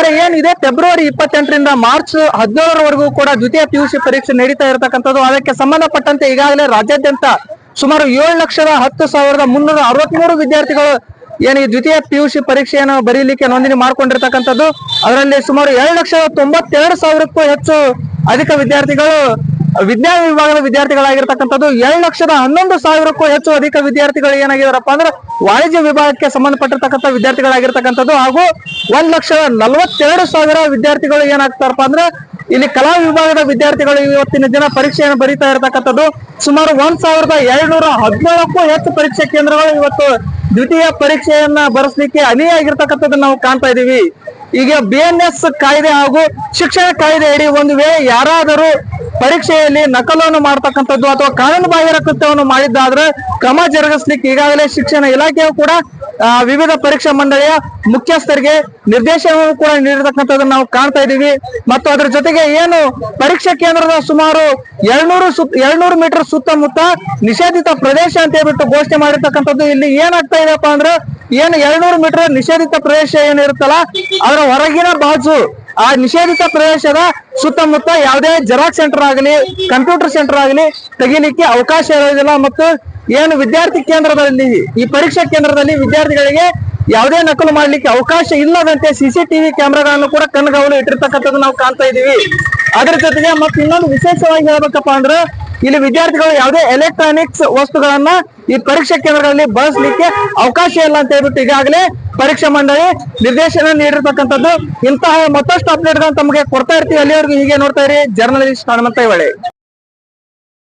ಈಗಾಗಲೇ ಏನಿದೆ February 28ರಿಂದ March 17ರವರೆಗೂ ಕೂಡ ದ್ವಿತೀಯ ಪಿಯುಸಿ ಪರೀಕ್ಷೆ ನಡೀತಾ ಇರತಕ್ಕಂಥದ್ದು. ಅದಕ್ಕೆ ಸಂಬಂಧಪಟ್ಟಂತೆ ಈಗಾಗಲೇ ರಾಜ್ಯಾದ್ಯಂತ ಸುಮಾರು 7,10,363 ವಿದ್ಯಾರ್ಥಿಗಳು ಏನು ಈ ದ್ವಿತೀಯ ಪಿಯುಸಿ ಪರೀಕ್ಷೆಯನ್ನು ಬರೀಲಿಕ್ಕೆ ನೋಂದಣಿ ಮಾಡ್ಕೊಂಡಿರ್ತಕ್ಕಂಥದ್ದು. ಅದರಲ್ಲಿ ಸುಮಾರು 2,92,000ಕ್ಕೂ ಹೆಚ್ಚು ಅಧಿಕ ವಿದ್ಯಾರ್ಥಿಗಳು ವಿಜ್ಞಾನ ವಿಭಾಗದ ವಿದ್ಯಾರ್ಥಿಗಳಾಗಿರ್ತಕ್ಕಂಥದ್ದು. 7,11,000ಕ್ಕೂ ಹೆಚ್ಚು ಅಧಿಕ ವಿದ್ಯಾರ್ಥಿಗಳು ಏನಾಗಿದಾರಪ್ಪ ಅಂದ್ರೆ ವಾಣಿಜ್ಯ ವಿಭಾಗಕ್ಕೆ ಸಂಬಂಧಪಟ್ಟಿರ್ತಕ್ಕಂಥ ವಿದ್ಯಾರ್ಥಿಗಳಾಗಿರ್ತಕ್ಕಂಥದ್ದು. ಹಾಗೂ 1,42,000 ವಿದ್ಯಾರ್ಥಿಗಳು ಏನಾಗ್ತಾರಪ್ಪ ಅಂದ್ರೆ ಇಲ್ಲಿ ಕಲಾ ವಿಭಾಗದ ವಿದ್ಯಾರ್ಥಿಗಳು ಇವತ್ತಿನ ದಿನ ಪರೀಕ್ಷೆಯನ್ನು ಬರೀತಾ ಇರತಕ್ಕಂಥದ್ದು. ಸುಮಾರು 1,217ಕ್ಕೂ ಹೆಚ್ಚು ಪರೀಕ್ಷಾ ಕೇಂದ್ರಗಳು ಇವತ್ತು ದ್ವಿತೀಯ ಪರೀಕ್ಷೆಯನ್ನ ಬರೆಸಲಿಕ್ಕೆ ಅಣಿಯಾಗಿರ್ತಕ್ಕಂಥದ್ದನ್ನ ನಾವು ಕಾಣ್ತಾ ಇದೀವಿ. ಈಗ BNS ಕಾಯ್ದೆ ಹಾಗೂ ಶಿಕ್ಷಣ ಕಾಯ್ದೆ ಅಡಿ ಒಂದು ವೇಳೆ ಯಾರಾದರೂ ಪರೀಕ್ಷೆಯಲ್ಲಿ ನಕಲನ್ನು ಮಾಡತಕ್ಕಂಥದ್ದು ಅಥವಾ ಕಾನೂನು ಬಾಹಿರ ಕೃತ್ಯವನ್ನು ಮಾಡಿದ್ದಾದ್ರೆ ಕ್ರಮ ಜರುಗಿಸ್ಲಿಕ್ಕೆ ಈಗಾಗಲೇ ಶಿಕ್ಷಣ ಇಲಾಖೆಯು ಕೂಡ ವಿವಿಧ ಪರೀಕ್ಷಾ ಮಂಡಳಿಯ ಮುಖ್ಯಸ್ಥರಿಗೆ ನಿರ್ದೇಶನವನ್ನು ಕೂಡ ನೀಡಿರ್ತಕ್ಕಂಥದ್ದನ್ನು ನಾವು ಕಾಣ್ತಾ ಇದೀವಿ. ಮತ್ತು ಅದರ ಜೊತೆಗೆ ಏನು ಪರೀಕ್ಷಾ ಕೇಂದ್ರದ ಸುಮಾರು 200 ಮೀಟರ್ ಸುತ್ತಮುತ್ತ ನಿಷೇಧಿತ ಪ್ರದೇಶ ಅಂತ ಹೇಳ್ಬಿಟ್ಟು ಘೋಷಣೆ ಮಾಡಿರ್ತಕ್ಕಂಥದ್ದು. ಇಲ್ಲಿ ಏನಾಗ್ತಾ ಇದೆಯಪ್ಪ ಅಂದ್ರೆ ಏನು 200 ಮೀಟರ್ ನಿಷೇಧಿತ ಪ್ರದೇಶ ಏನಿರುತ್ತಲ್ಲ ಅದರ ಹೊರಗಿನ ಬಾಜು ಆ ನಿಷೇಧಿತ ಪ್ರದೇಶದ ಸುತ್ತಮುತ್ತ ಯಾವುದೇ ಜೆರಾಕ್ಸ್ ಸೆಂಟರ್ ಆಗಲಿ ಕಂಪ್ಯೂಟರ್ ಸೆಂಟರ್ ಆಗಲಿ ತೆಗಿಲಿಕ್ಕೆ ಅವಕಾಶ ಇರೋದಿಲ್ಲ. ಮತ್ತು ಏನು ವಿದ್ಯಾರ್ಥಿ ಕೇಂದ್ರದಲ್ಲಿ ಈ ಪರೀಕ್ಷಾ ಕೇಂದ್ರದಲ್ಲಿ ವಿದ್ಯಾರ್ಥಿಗಳಿಗೆ ಯಾವುದೇ ನಕಲು ಮಾಡ್ಲಿಕ್ಕೆ ಅವಕಾಶ ಇಲ್ಲದಂತೆ CCTV ಕ್ಯಾಮೆರಾಗಳನ್ನು ಕೂಡ ಕಣ್ಗಾವಲು ಇಟ್ಟಿರ್ತಕ್ಕಂಥದ್ದು ನಾವು ಕಾಣ್ತಾ ಇದೀವಿ. ಅದರ ಜೊತೆಗೆ ಮತ್ತೆ ಇನ್ನೊಂದು ವಿಶೇಷವಾಗಿ ಹೇಳ್ಬೇಕಪ್ಪ ಅಂದ್ರೆ ಇಲ್ಲಿ ವಿದ್ಯಾರ್ಥಿಗಳು ಯಾವುದೇ ಎಲೆಕ್ಟ್ರಾನಿಕ್ಸ್ ವಸ್ತುಗಳನ್ನ ಈ ಪರೀಕ್ಷಾ ಕೇಂದ್ರಗಳಲ್ಲಿ ಬಳಸಲಿಕ್ಕೆ ಅವಕಾಶ ಇಲ್ಲ ಅಂತ ಹೇಳ್ಬಿಟ್ಟು ಈಗಾಗಲೇ ಪರೀಕ್ಷಾ ಮಂಡಳಿ ನಿರ್ದೇಶನ ನೀಡಿರ್ತಕ್ಕಂಥದ್ದು. ಇಂತಹ ಮತ್ತಷ್ಟು ಅಪ್ಡೇಟ್ಗಳನ್ನು ತಮಗೆ ಕೊಡ್ತಾ ಇರ್ತೀವಿ. ಅಲ್ಲಿವರೆಗೂ ಹೀಗೆ ನೋಡ್ತಾ ಇರಿ ಜರ್ನಲಿಸ್ಟ್ ಹನುಮಂತ ಐಹೊಳೆ.